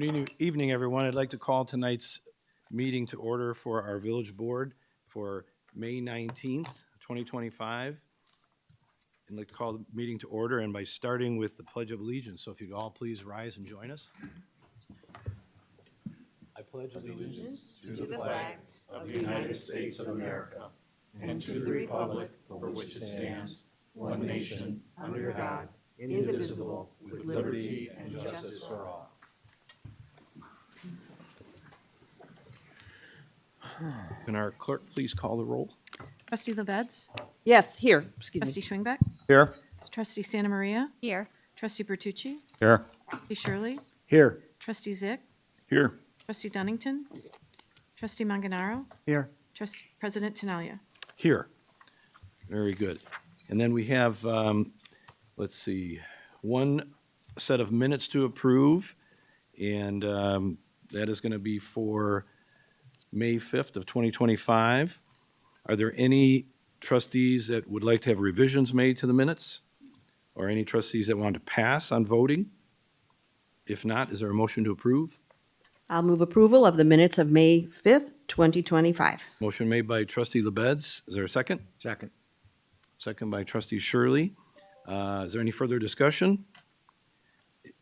Evening, everyone. I'd like to call tonight's meeting to order for our village board for May 19th, 2025. I'd like to call the meeting to order and by starting with the Pledge of Allegiance. So if you could all please rise and join us. I pledge allegiance to the flag of the United States of America and to the republic for which it stands, one nation, under God, indivisible, with liberty and justice for all. Can our clerk please call the roll? Trustee LaBedz? Yes, here. Excuse me. Trustee Schwingbeck? Here. Trustee Santa Maria? Here. Trustee Bertucci? Here. Trustee Shirley? Here. Trustee Zyck? Here. Trustee Dunnington? Trustee Manganaro? Here. President Tinaglia? Here. Very good. And then we have, let's see, one set of minutes to approve, and that is going to be for May 5th of 2025. Are there any trustees that would like to have revisions made to the minutes? Or any trustees that want to pass on voting? If not, is there a motion to approve? I'll move approval of the minutes of May 5th, 2025. Motion made by trustee LaBedz. Is there a second? Second. Second by trustee Shirley. Is there any further discussion?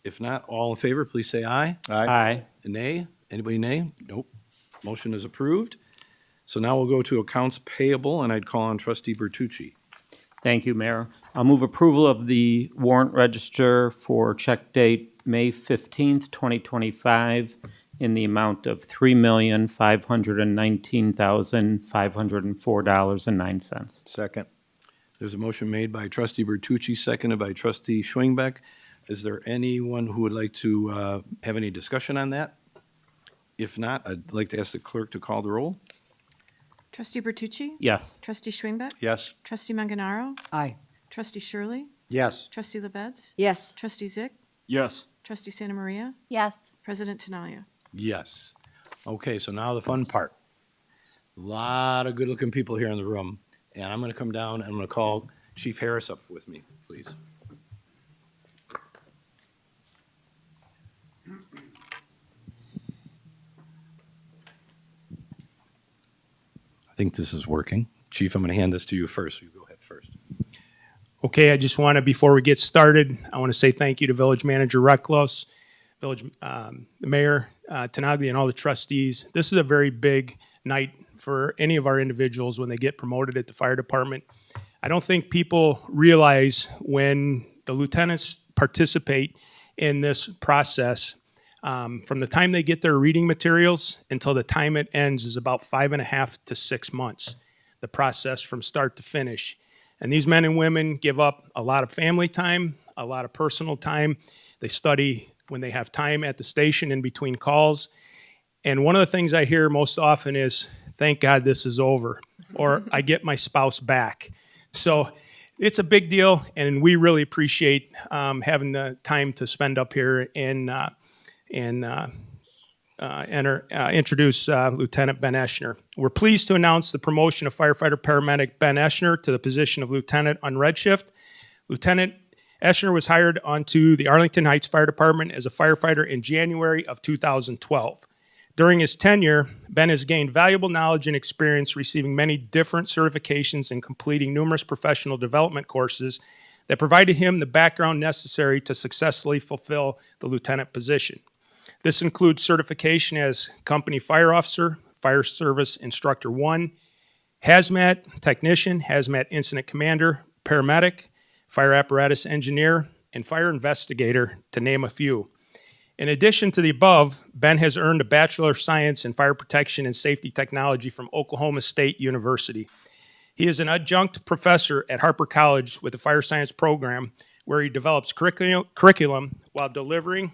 If not, all in favor, please say aye. Aye. Nay? Anybody nay? Nope. Motion is approved. So now we'll go to accounts payable, and I'd call on trustee Bertucci. Thank you, Mayor. I'll move approval of the warrant register for check date May 15th, 2025, in the amount of $3,519,504.09. Second. There's a motion made by trustee Bertucci, seconded by trustee Schwingbeck. Is there anyone who would like to have any discussion on that? If not, I'd like to ask the clerk to call the roll. Trustee Bertucci? Yes. Trustee Schwingbeck? Yes. Trustee Manganaro? Aye. Trustee Shirley? Yes. Trustee LaBedz? Yes. Trustee Zyck? Yes. Trustee Santa Maria? Yes. President Tinaglia? Yes. Okay, so now the fun part. A lot of good-looking people here in the room, and I'm going to come down and I'm going to call Chief Harris up with me, please. I think this is working. Chief, I'm going to hand this to you first. You go ahead first. Okay, I just want to, before we get started, I want to say thank you to Village Manager Recklos, Village Mayor Tinaglia, and all the trustees. This is a very big night for any of our individuals when they get promoted at the fire department. I don't think people realize when the lieutenants participate in this process, from the time they get their reading materials until the time it ends is about 5.5 to 6 months, the process from start to finish. And these men and women give up a lot of family time, a lot of personal time. They study when they have time at the station in between calls. And one of the things I hear most often is, thank God this is over, or I get my spouse back. So it's a big deal, and we really appreciate having the time to spend up here and introduce Lieutenant Ben Eschner. We're pleased to announce the promotion of firefighter paramedic Ben Eschner to the position of lieutenant on red shift. Lieutenant Eschner was hired onto the Arlington Heights Fire Department as a firefighter in January of 2012. During his tenure, Ben has gained valuable knowledge and experience, receiving many different certifications and completing numerous professional development courses that provided him the background necessary to successfully fulfill the lieutenant position. This includes certification as Company Fire Officer, Fire Service Instructor 1, Hazmat Technician, Hazmat Incident Commander, Paramedic, Fire Apparatus Engineer, and Fire Investigator, to name a few. In addition to the above, Ben has earned a Bachelor of Science in Fire Protection and Safety Technology from Oklahoma State University. He is an adjunct professor at Harper College with the Fire Science program, where he develops curriculum while delivering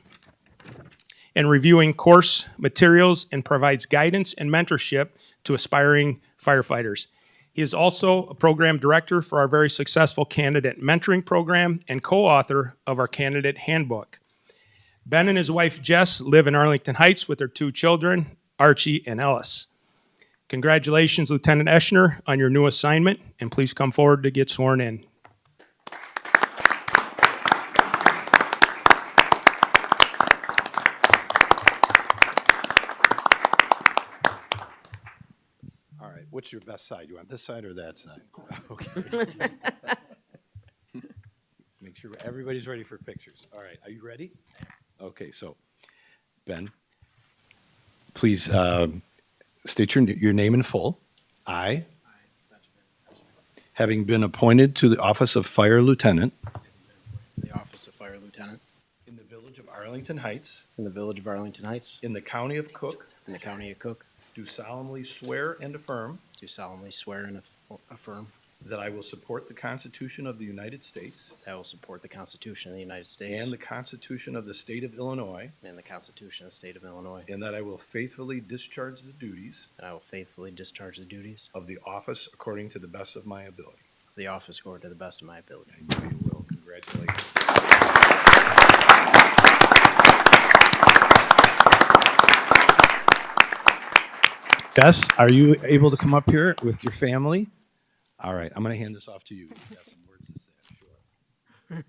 and reviewing course materials and provides guidance and mentorship to aspiring firefighters. He is also a program director for our very successful candidate mentoring program and co-author of our candidate handbook. Ben and his wife Jess live in Arlington Heights with their 2 children, Archie and Ellis. Congratulations, Lieutenant Eschner, on your new assignment, and please come forward to get sworn in. your best side? You want this side or that side? Okay. Make sure everybody's ready for pictures. All right, are you ready? Okay, so, Ben, please state your name in full. I, having been appointed to the office of Fire Lieutenant The office of Fire Lieutenant in the village of Arlington Heights, in the village of Arlington Heights, in the county of Cook, in the county of Cook, do solemnly swear and affirm do solemnly swear and affirm that I will support the Constitution of the United States that I will support the Constitution of the United States and the Constitution of the State of Illinois, and the Constitution of the State of Illinois, and that I will faithfully discharge the duties and I will faithfully discharge the duties of the office according to the best of my ability. of the office according to the best of my ability. I know you will. Congratulations. Jess, are you able to come up here with your family? All right, I'm going to hand this off to you. You've got some words to say, I'm sure.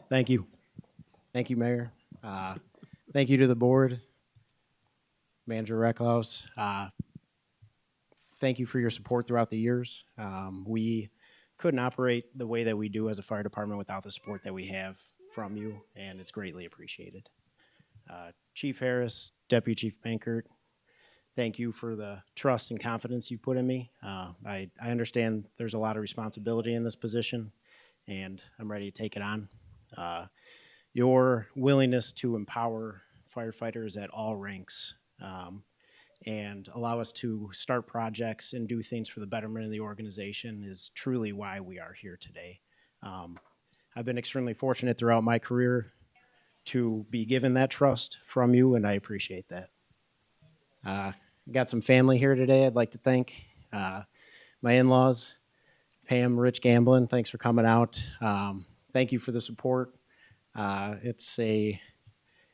Thank you. Thank you, Mayor. Thank you to the board, Manager Recklaus. Thank you for your support throughout the years. We couldn't operate the way that we do as a fire department without the support that we have from you, and it's greatly appreciated. Chief Harris, Deputy Chief Bankert, thank you for the trust and confidence you put in me. I understand there's a lot of responsibility in this position, and I'm ready to take it on. Your willingness to empower firefighters at all ranks and allow us to start projects and do things for the betterment of the organization is truly why we are here today. I've been extremely fortunate throughout my career to be given that trust from you, and I appreciate that. Got some family here today I'd like to thank. My in-laws, Pam, Rich Gamblin, thanks for coming out. Thank you for the support. It's a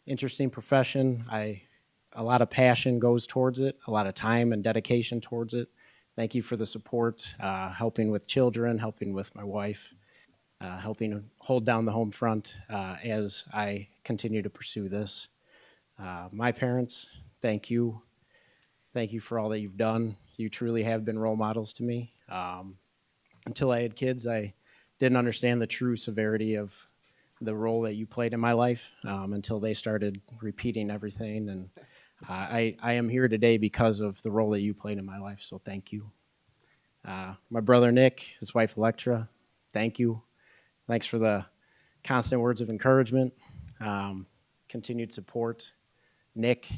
interesting profession. A lot of passion goes towards it, a lot of time and dedication towards it. Thank you for the support, helping with children, helping with my wife, helping hold down the home front as I continue to pursue this. My parents, thank you. Thank you for all that you've done. You truly have been role models to me. Until I had kids, I didn't understand the true severity of the role that you played in my life until they started repeating everything. And I am here today because of the role that you played in my life, so thank you. My brother Nick, his wife Electra, thank you. Thanks for the constant words of encouragement, continued support. Nick,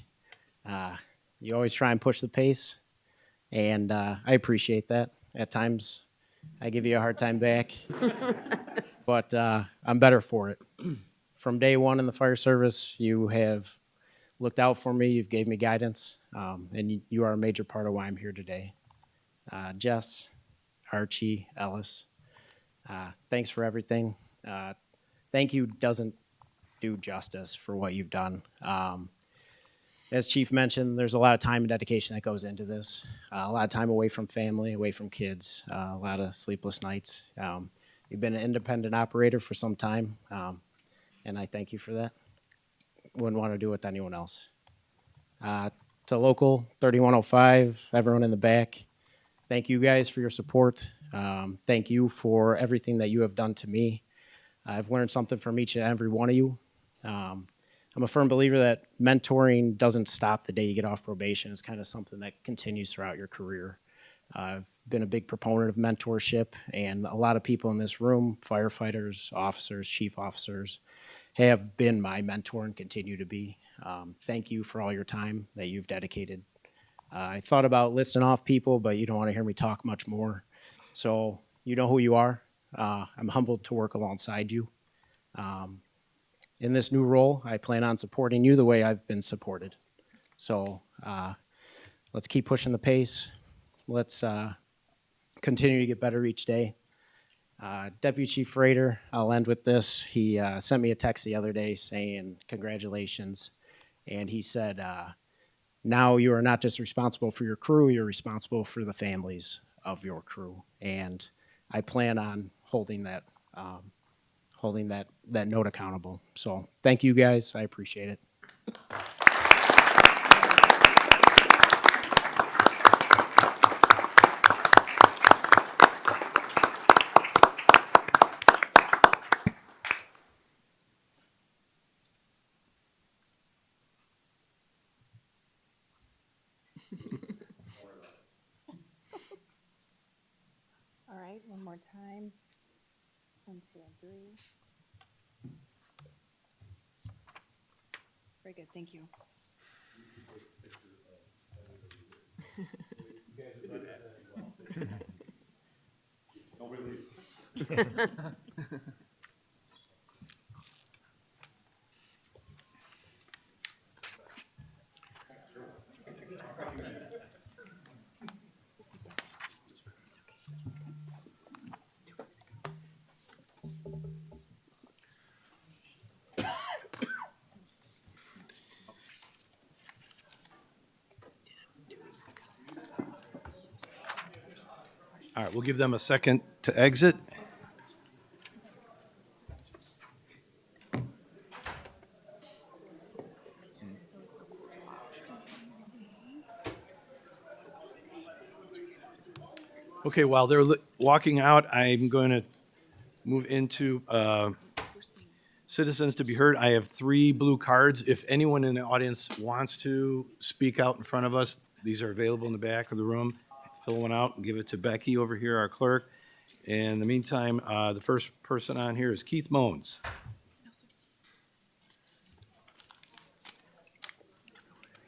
you always try and push the pace, and I appreciate that. At times, I give you a hard time back, but I'm better for it. From day one in the fire service, you have looked out for me, you've gave me guidance, and you are a major part of why I'm here today. Jess, Archie, Ellis, thanks for everything. Thank you doesn't do justice for what you've done. As Chief mentioned, there's a lot of time and dedication that goes into this. A lot of time away from family, away from kids, a lot of sleepless nights. You've been an independent operator for some time, and I thank you for that. Wouldn't want to do it with anyone else. To local 3105, everyone in the back, thank you guys for your support. Thank you for everything that you have done to me. I've learned something from each and every one of you. I'm a firm believer that mentoring doesn't stop the day you get off probation. It's kind of something that continues throughout your career. I've been a big proponent of mentorship, and a lot of people in this room, firefighters, officers, chief officers, have been my mentor and continue to be. Thank you for all your time that you've dedicated I thought about listing off people, but you don't want to hear me talk much more. So you know who you are. I'm humbled to work alongside you. In this new role, I plan on supporting you the way I've been supported. So let's keep pushing the pace. Let's continue to get better each day. Deputy Chief Rader, I'll end with this. He sent me a text the other day saying congratulations. And he said, now you are not just responsible for your crew, you're responsible for the families of your crew. And I plan on holding that note accountable. So thank you guys. I appreciate it. All right, one more time. 1, 2, and 3. Very good, thank you. All right, we'll give them a second to exit. Okay, while they're walking out, I'm going to move into citizens to be heard. I have 3 blue cards. If anyone in the audience wants to speak out in front of us, these are available in the back of the room. Fill one out and give it to Becky over here, our clerk. In the meantime, the first person on here is Keith Moans.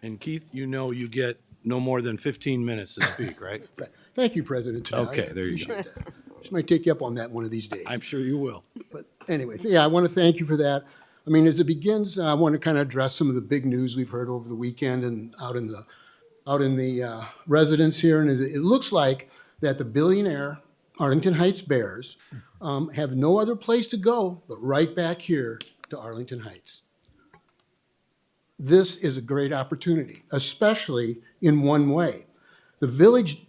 And Keith, you know you get no more than 15 minutes to speak, right? Thank you, President Tinaglia. Okay, there you go. Appreciate that. Just might take you up on that one of these days. I'm sure you will. But anyway, yeah, I want to thank you for that. I mean, as it begins, I want to kind of address some of the big news we've heard over the weekend and out in the residence here. And it looks like that the billionaire Arlington Heights Bears have no other place to go but right back here to Arlington Heights. This is a great opportunity, especially in one way. The village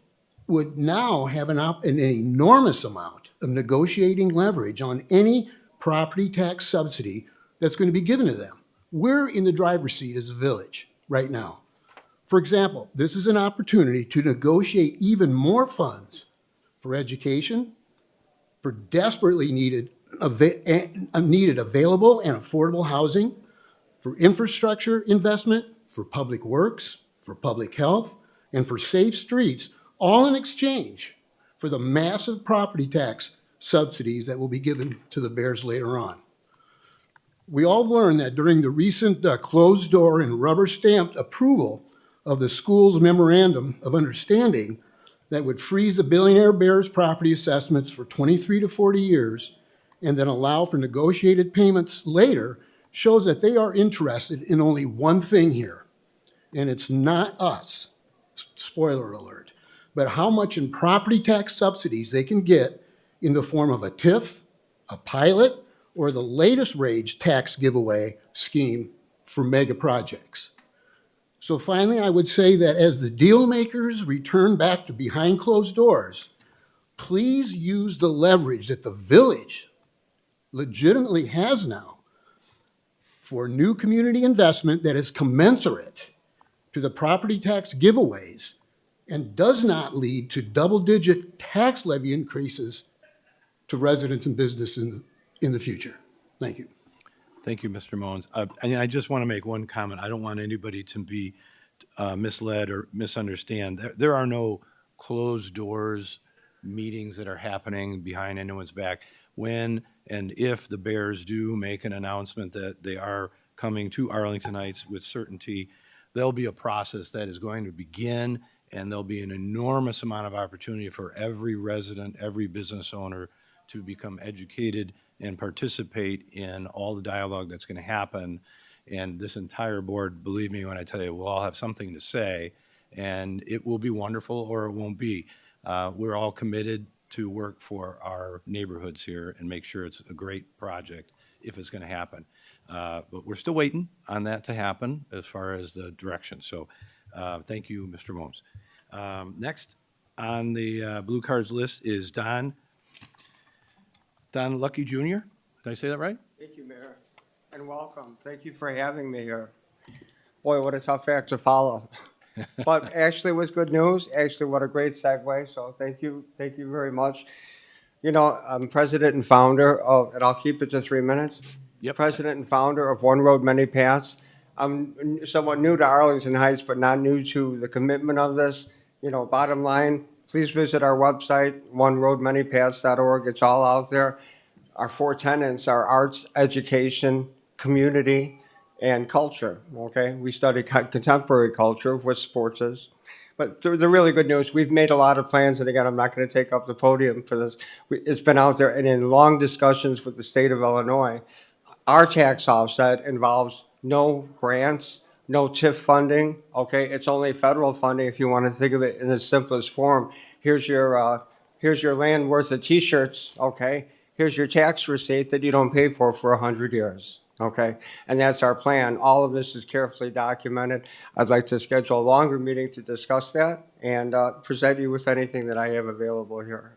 would now have an enormous amount of negotiating leverage on any property tax subsidy that's going to be given to them. We're in the driver's seat as a village right now. For example, this is an opportunity to negotiate even more funds for education, for desperately needed available and affordable housing, for infrastructure investment, for public works, for public health, and for safe streets, all in exchange for the massive property tax subsidies that will be given to the Bears later on. We all learned that during the recent closed door and rubber stamped approval of the school's memorandum of understanding that would freeze the billionaire Bears property assessments for 23 to 40 years and then allow for negotiated payments later shows that they are interested in only one thing here, and it's not us, spoiler alert, but how much in property tax subsidies they can get in the form of a TIF, a pilot, or the latest rage tax giveaway scheme for mega projects. So finally, I would say that as the deal makers return back to behind closed doors, please use the leverage that the village legitimately has now for new community investment that is commensurate to the property tax giveaways and does not lead to double-digit tax levy increases to residents and business in the future. Thank you. Thank you, Mr. Moans. And I just want to make one comment. I don't want anybody to be misled or misunderstand. There are no closed doors meetings that are happening behind anyone's back. When and if the Bears do make an announcement that they are coming to Arlington Heights with certainty, there'll be a process that is going to begin, and there'll be an enormous amount of opportunity for every resident, every business owner to become educated and participate in all the dialogue that's going to happen. And this entire board, believe me when I tell you, will all have something to say, and it will be wonderful or it won't be. We're all committed to work for our neighborhoods here and make sure it's a great project if it's going to happen. But we're still waiting on that to happen as far as the direction. So thank you, Mr. Momes. Next on the blue cards list is Don Lucky Jr. Did I say that right? Thank you, Mayor, and welcome. Thank you for having me here. Boy, what a tough act to follow. But actually, it was good news. Actually, what a great segue. So thank you very much. You know, I'm president and founder of, and I'll keep it to 3 minutes. Yep. President and founder of One Road, Many Paths. I'm somewhat new to Arlington Heights, but not new to the commitment of this. You know, bottom line, please visit our website, oneroadmanypaths.org. It's all out there. Our 4 tenets are arts, education, community, and culture, okay? We study contemporary culture, which sports is. But the really good news, we've made a lot of plans, and again, I'm not going to take up the podium for this. It's been out there, and in long discussions with the state of Illinois, our tax offset involves no grants, no TIF funding, okay? It's only federal funding if you want to think of it in its simplest form. Here's your land worth of T-shirts, okay? Here's your tax receipt that you don't pay for 100 years, okay? And that's our plan. All of this is carefully documented. I'd like to schedule a longer meeting to discuss that and present you with anything that I have available here.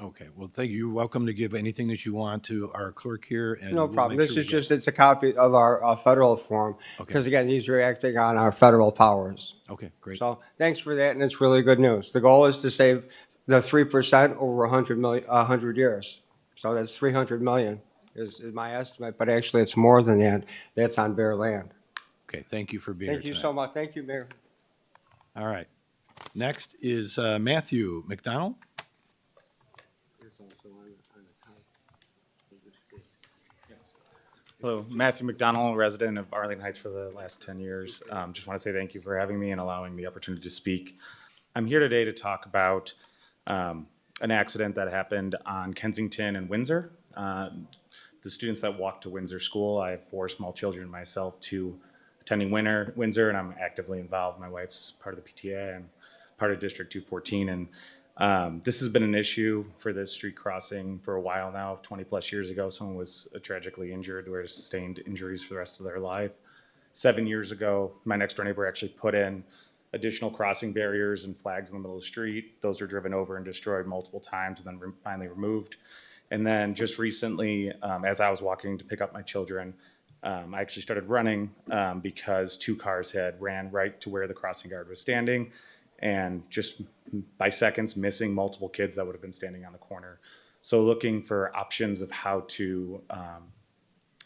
Okay, well, thank you. You're welcome to give anything that you want to our clerk here. And No we'll problem. make This sure is we get- just, it's a copy of our federal form. Okay. Because again, these are acting on our federal powers. Okay, great. So thanks for that, and it's really good news. The goal is to save the 3% over 100 years. So that's 300 million is my estimate, but actually it's more than that. That's on bare land. Okay, thank you for being here Thank you tonight. so much. Thank you, Mayor. All right. Next is Matthew McDonald. Hello, Matthew McDonald, resident of Arlington Heights for the last 10 years. Just want to say thank you for having me and allowing the opportunity to speak. I'm here today to talk about an accident that happened on Kensington and Windsor. The students that walk to Windsor School, I have 4 small children myself, 2 attending Windsor, and I'm actively involved. My wife's part of the PTA and part of District 214. And this has been an issue for this street crossing for a while now. 20 plus years ago, someone was tragically injured or sustained injuries for the rest of their life. 7 years ago, my next door neighbor actually put in additional crossing barriers and flags in the middle of the street. Those were driven over and destroyed multiple times and then finally removed. And then just recently, as I was walking to pick up my children, I actually started running because 2 cars had ran right to where the crossing guard was standing, and just by seconds missing multiple kids that would have been standing on the corner. So looking for options of how to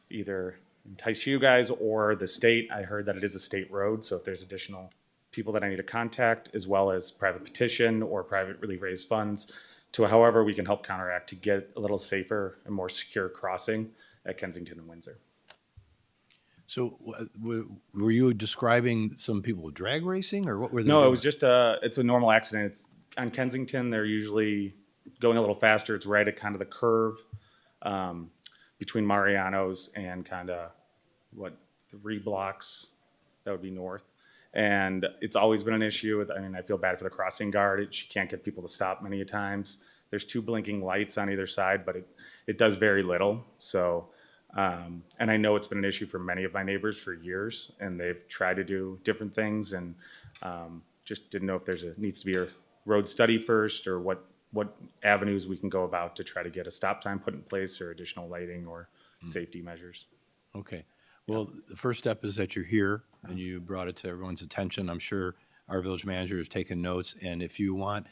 either entice you guys or the state. I heard that it is a state road, so if there's additional people that I need to contact, as well as private petition or privately raised funds, to however we can help counteract to get a little safer and more secure crossing at Kensington and Windsor. So were you describing some people drag racing, or what were they No, doing? it was just it's a normal accident. It's on Kensington. They're usually going a little faster. It's right at kind of the curve between Mariano's and kind of 3 blocks that would be north. And it's always been an issue. I mean, I feel bad for the crossing guard. She can't get people to stop many a times. There's 2 blinking lights on either side, but it does very little. So, and I know it's been an issue for many of my neighbors for years, and they've tried to do different things, and just didn't know if needs to be a road study first, or what avenues we can go about to try to get a stop time put in place, or additional lighting or safety measures. Okay. Well, the first step is that you're here and you brought it to everyone's attention. I'm sure our village manager has taken notes, and if you want,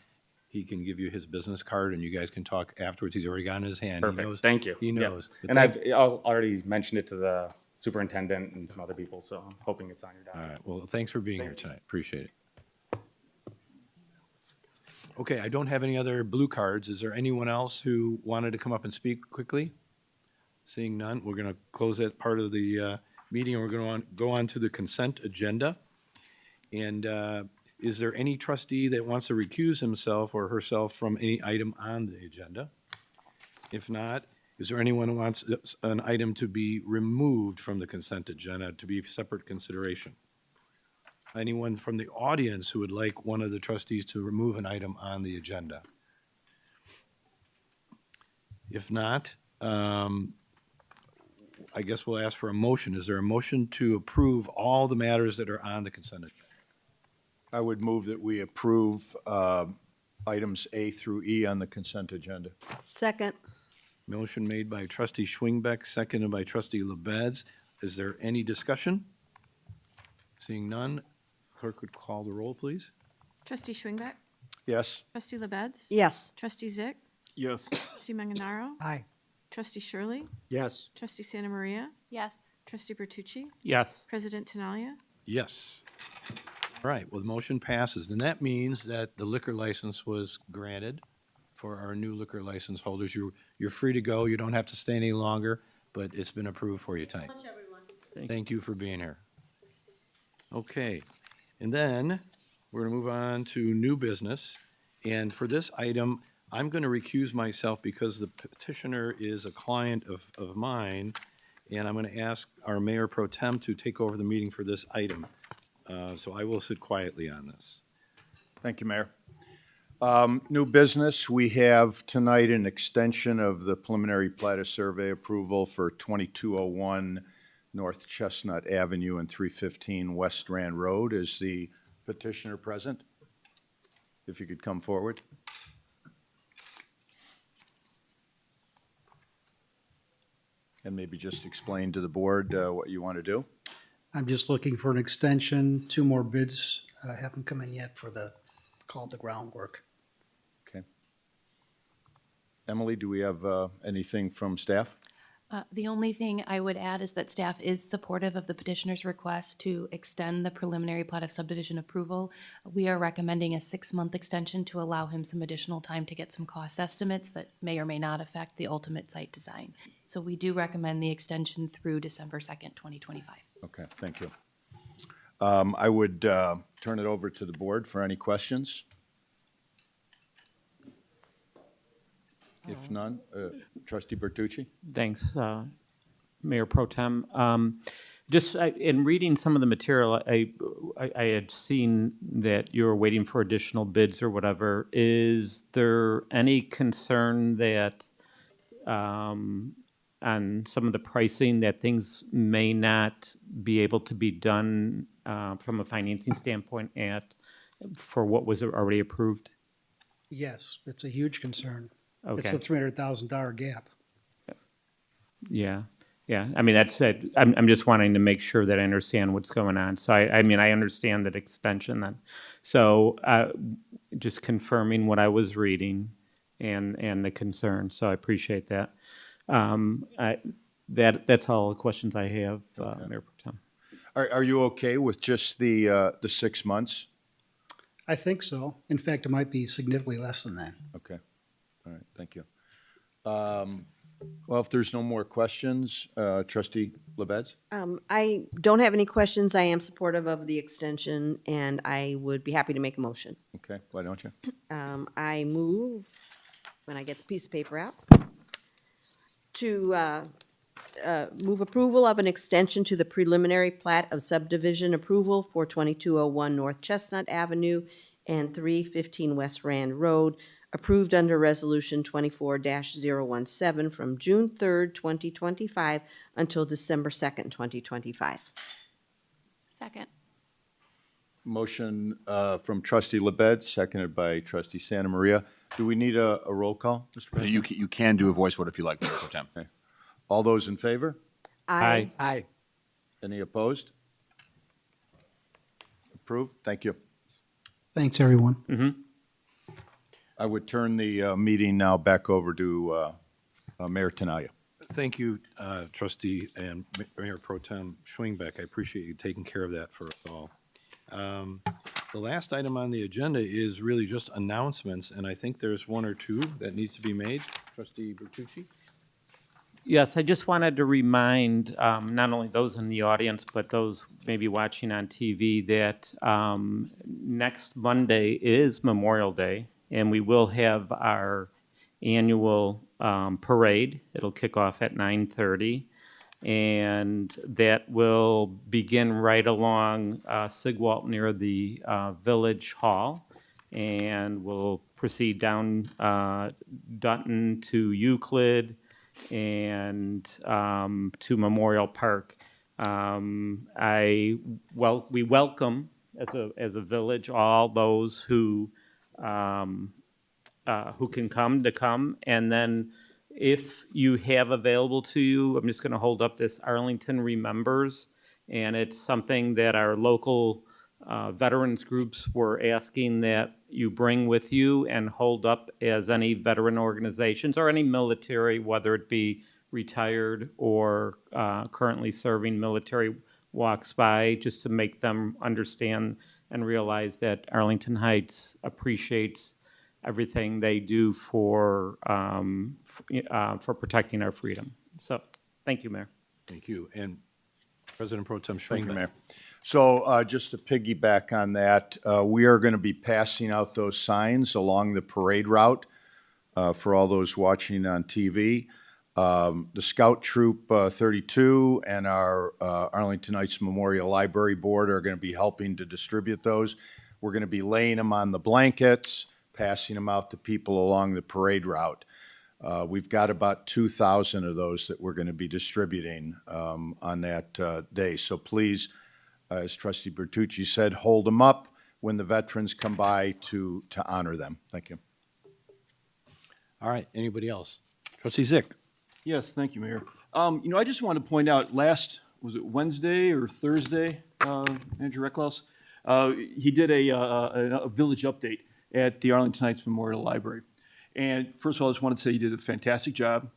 he can give you his business card and you guys can talk afterwards. He's already got it in his hand. Perfect. He knows, Thank you. He knows. Yeah. And I've already mentioned it to the superintendent and some other people, so I'm hoping it's on your docket. All right. Well, thanks for being here tonight. Appreciate it. Okay, I don't have any other blue cards. Is there anyone else who wanted to come up and speak quickly? Seeing none, we're going to close that part of the meeting, and we're going to go on to the consent agenda. And is there any trustee that wants to recuse himself or herself from any item on the agenda? If not, is there anyone who wants an item to be removed from the consent agenda to be separate consideration? Anyone from the audience who would like one of the trustees to remove an item on the agenda? If not, I guess we'll ask for a motion. Is there a motion to approve all the matters that are on the consent agenda? I would move that we approve items A through E on the consent agenda. Second. Motion made by trustee Schwingbeck, seconded by trustee LaBedz. Is there any discussion? Seeing none, clerk would call the roll, please. Trustee Schwingbeck? Yes? Trustee LaBedz? Yes. Trustee Zyck? Yes. Trustee Manganaro? Aye. Trustee Shirley? Yes. Trustee Santa Maria? Yes. Trustee Bertucci? Yes. President Tinaglia? Yes. All right, well, the motion passes. Then that means that the liquor license was granted for our new liquor license holders. You're free to go. You don't have to stay any longer, but it's been approved for you tonight. Thank you for being here. Okay, and then we're going to move on to new business. And for this item, I'm going to recuse myself because the petitioner is a client of mine, and I'm going to ask our mayor pro tem to take over the meeting for this item. So I will sit quietly on this. Thank you, Mayor. New business, we have tonight an extension of the preliminary plat of survey approval for 2201 North Chestnut Avenue and 315 West Rand Road. Is the petitioner present? If you could come forward. And maybe just explain to the board what you want to do. I'm just looking for an extension. 2 more bids haven't come in yet for called the groundwork. Okay. Emily, do we have anything from staff? The only thing I would add is that staff is supportive of the petitioner's request to extend the preliminary plat of subdivision approval. We are recommending a 6-month extension to allow him some additional time to get some cost estimates that may or may not affect the ultimate site design. So we do recommend the extension through December 2nd, 2025. Okay, thank you. I would turn it over to the board for any questions. If none, trustee Bertucci? Thanks, Mayor Pro Tem. Just in reading some of the material, I had seen that you were waiting for additional bids or whatever. Is there any concern that on some of the pricing that things may not be able to be done from a financing standpoint for what was already approved? Yes, it's a huge concern. Okay. It's a $300,000 gap. Yeah, yeah. I mean, that's it. I'm just wanting to make sure that I understand what's going on. So I mean, I understand that extension then. So just confirming what I was reading and the concern. So I appreciate that. That's all the questions I have, Mayor Pro Tem. Are you okay with just the 6 months? I think so. In fact, it might be significantly less than that. Okay. All right, thank you. Well, if there's no more questions, trustee LaBedz? I don't have any questions. I am supportive of the extension, and I would be happy to make a motion. Okay, why don't you? I move, when I get the piece of paper out, to move approval of an extension to the preliminary plat of subdivision approval for 2201 North Chestnut Avenue and 315 West Rand Road, approved under Resolution 24-017 from June 3rd, 2025 until December 2nd, 2025. Second. Motion from trustee LaBedz, seconded by trustee Santa Maria. Do we need a roll call, Mr. President? You can do a voice vote if you like, Mayor Pro Tem. Okay. All those in favor? Aye. Aye. Any opposed? Approved. Thank you. Thanks, everyone. I would turn the meeting now back over to Mayor Tinaglia. Thank you, trustee and Mayor Pro Tem Schwingbeck. I appreciate you taking care of that for us all. The last item on the agenda is really just announcements, and I think there's one or two that needs to be made. Trustee Bertucci? Yes, I just wanted to remind not only those in the audience, but those maybe watching on TV, that next Monday is Memorial Day, and we will have our annual parade. It'll kick off at 9:30, and that will begin right along Sigwalt near the Village Hall, and we'll proceed down Dutton to Euclid, and to Memorial Park. We welcome as a village all those who can come, and then if you have available to you, I'm just going to hold up this Arlington Remembers, and it's something that our local veterans groups were asking that you bring with you and hold up as any veteran organizations or any military, whether it be retired or currently serving military, walks by, just to make them understand and realize that Arlington Heights appreciates everything they do for protecting our freedom. So, thank you, Mayor. Thank you. And President Pro Tem Thank you, Schwingbeck. Mayor. So just to piggyback on that, we are going to be passing out those signs along the parade route for all those watching on TV. The Scout Troop 32 and our Arlington Heights Memorial Library Board are going to be helping to distribute those. We're going to be laying them on the blankets, passing them out to people along the parade route. We've got about 2,000 of those that we're going to be distributing on that day. So please, as Trustee Bertucci said, hold them up when the veterans come by to honor them. Thank you. All right, anybody else? Trustee Zyck. Yes, thank you, Mayor. I just want to point out, was it Wednesday or Thursday, Manager Recklaus? He did a village update at the Arlington Heights Memorial Library. And first of all, I just wanted to say you did a fantastic job.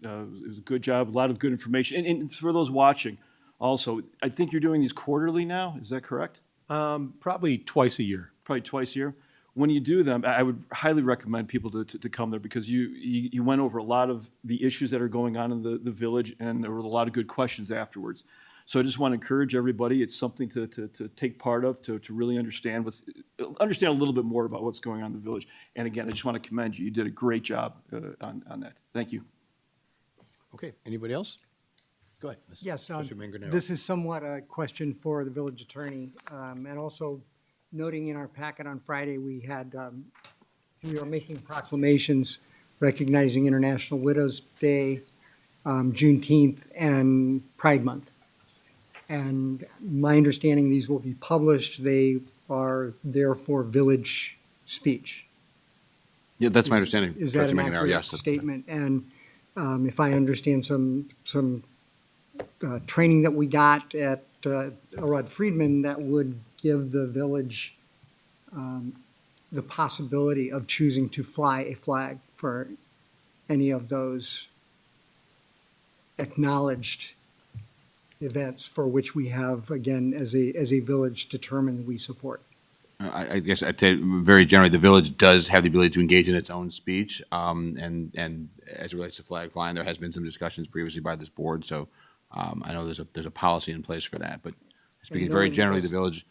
It was a good job, a lot of good information. And for those watching, also, I think you're doing these quarterly now, is that correct? Probably twice a year. Probably twice a year. When you do them, I would highly recommend people to come there, because you went over a lot of the issues that are going on in the village, and there were a lot of good questions afterwards. So I just want to encourage everybody. It's something to take part of, to really understand a little bit more about what's going on in the village. And again, I just want to commend you. You did a great job on that. Thank you. Okay, anybody else? Go ahead. Yes, Mr. Manganaro. this is somewhat a question for the village attorney, and also noting in our packet on Friday, we were making proclamations recognizing International Widows Day, Juneteenth, and Pride Month. And my understanding, these will be published. They are there for village speech. Yeah, that's my understanding. Is that an accurate statement? And if I understand some training that we got at Elrod Friedman, that would give the village the possibility of choosing to fly a flag for any of those acknowledged events for which we have, again, as a village, determined we support. I guess I'd say very generally, the village does have the ability to engage in its own speech, and as it relates to flag flying, there has been some discussions previously by this board. So I know there's a policy in place for that. But speaking very generally, the village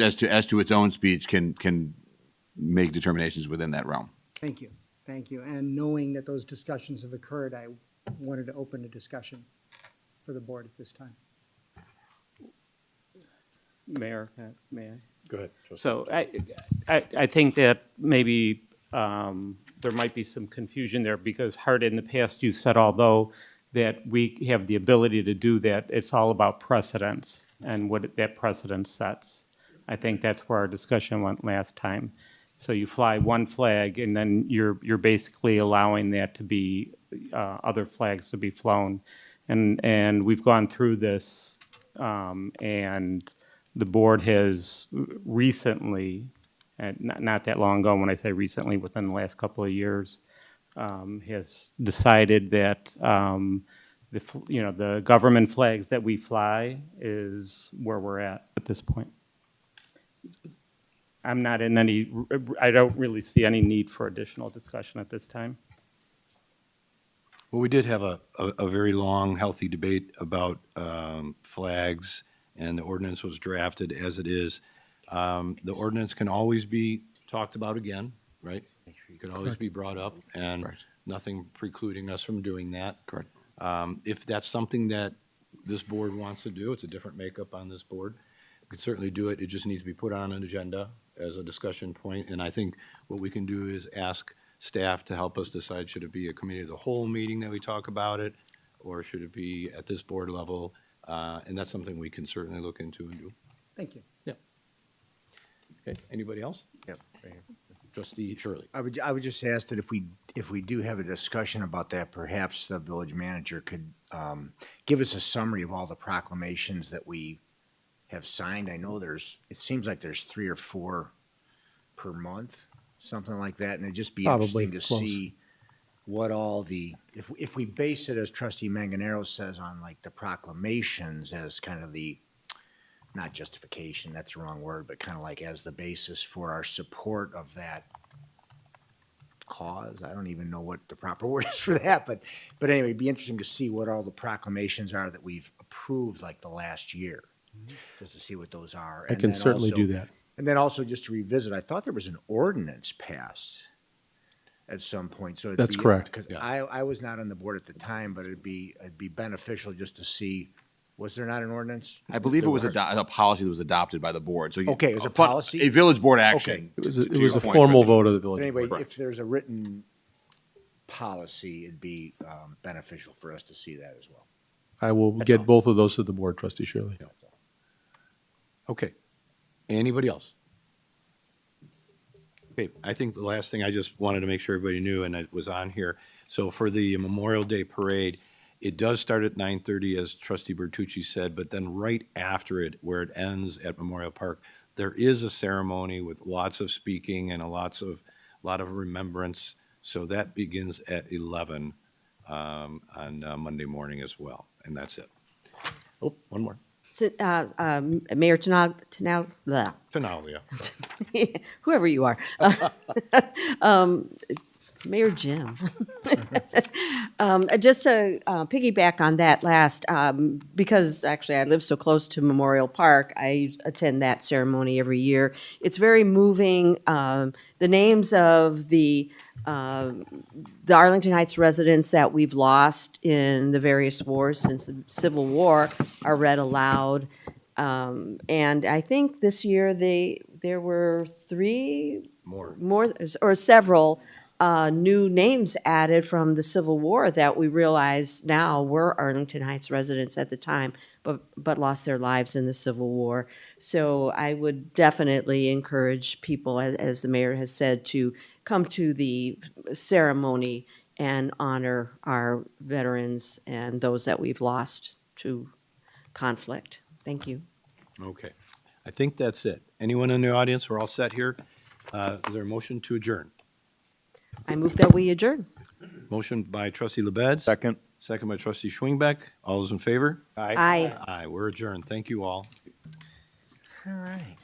as to its own speech can make determinations within that realm. Thank you, And knowing that those discussions have occurred, I wanted to open a discussion for the board at this time. Mayor, may I? Go ahead. So I think that maybe there might be some confusion there, because Hart, in the past, you said, although that we have the ability to do that, it's all about precedence and what that precedent sets. I think that's where our discussion went last time. So you fly one flag, and then you're basically allowing that to be other flags to be flown, and we've gone through this, and the board has recently, not that long ago, when I say recently, within the last couple of years, has decided that the government flags that we fly is where we're at this point. I don't really see any need for additional discussion at this time. Well, we did have a very long, healthy debate about flags, and the ordinance was drafted as it is. The ordinance can always be talked about again, right? It can always be brought up, and nothing precluding us from doing that. Correct. If that's something that this board wants to do, it's a different makeup on this board, we could certainly do it. It just needs to be put on an agenda as a discussion point, and I think what we can do is ask staff to help us decide, should it be a committee of the whole meeting that we talk about it, or should it be at this board level? And that's something we can certainly look into and do. Thank you. Okay, anybody else? Yep, right here. Trustee Shirley. I would just ask that if we do have a discussion about that, perhaps the village manager could give us a summary of all the proclamations that we have signed. I know it seems like there's 3 or 4 per month, something like that, and it'd just be Probably interesting to close. see what all if we base it, as Trustee Manganaro says, on like the proclamations as kind of the, not justification, that's the wrong word, but kind of like as the basis for our support of that cause. I don't even know what the proper word is for that, but anyway, it'd be interesting to see what all the proclamations are that we've approved like the last year, just to see what those are. I And can then certainly also- do that. And then also just to revisit, I thought there was an ordinance passed at some point, so. That's correct. Because I was not on the board at the time, but it'd be beneficial just to see, was there not an ordinance? I believe it was There a policy that was adopted by the board. So Okay, it was a fun- policy? A village board Okay. action. It was to it your was a point, formal Trustee. vote of the But village anyway, board. if there's a written policy, it'd be beneficial for us to see that as well. I will That's get all. both of those to the board, Trustee Shirley. Okay. Anybody else? Okay, I think the last thing I just wanted to make sure everybody knew, and it was on here. So for the Memorial Day Parade, it does start at 9:30, as Trustee Bertucci said, but then right after it, where it ends at Memorial Park, there is a ceremony with lots of speaking and a lot of remembrance. So that begins at 11 on Monday morning as well, and that's it. Oh, one more. Mayor Tinaglia, whoever you are. Mayor Jim. Just to piggyback on that last, because actually I live so close to Memorial Park, I attend that ceremony every year. It's very moving. The names of the Arlington Heights residents that we've lost in the various wars since the Civil War are read aloud. And I think this year there were 3 more or several new names added from the Civil War that we realize now were Arlington Heights residents at the time, but lost their lives in the Civil War. So I would definitely encourage people, as the mayor has said, to come to the ceremony and honor our veterans and those that we've lost to conflict. Thank you. Okay. I think that's it. Anyone in the audience? We're all set here. Is there a motion to adjourn? I move that we adjourn. Motion by Trustee LaBedz. Second. Second by Trustee Schwingbeck. All those in favor? Aye. Aye, we're adjourned. Thank you all. All right.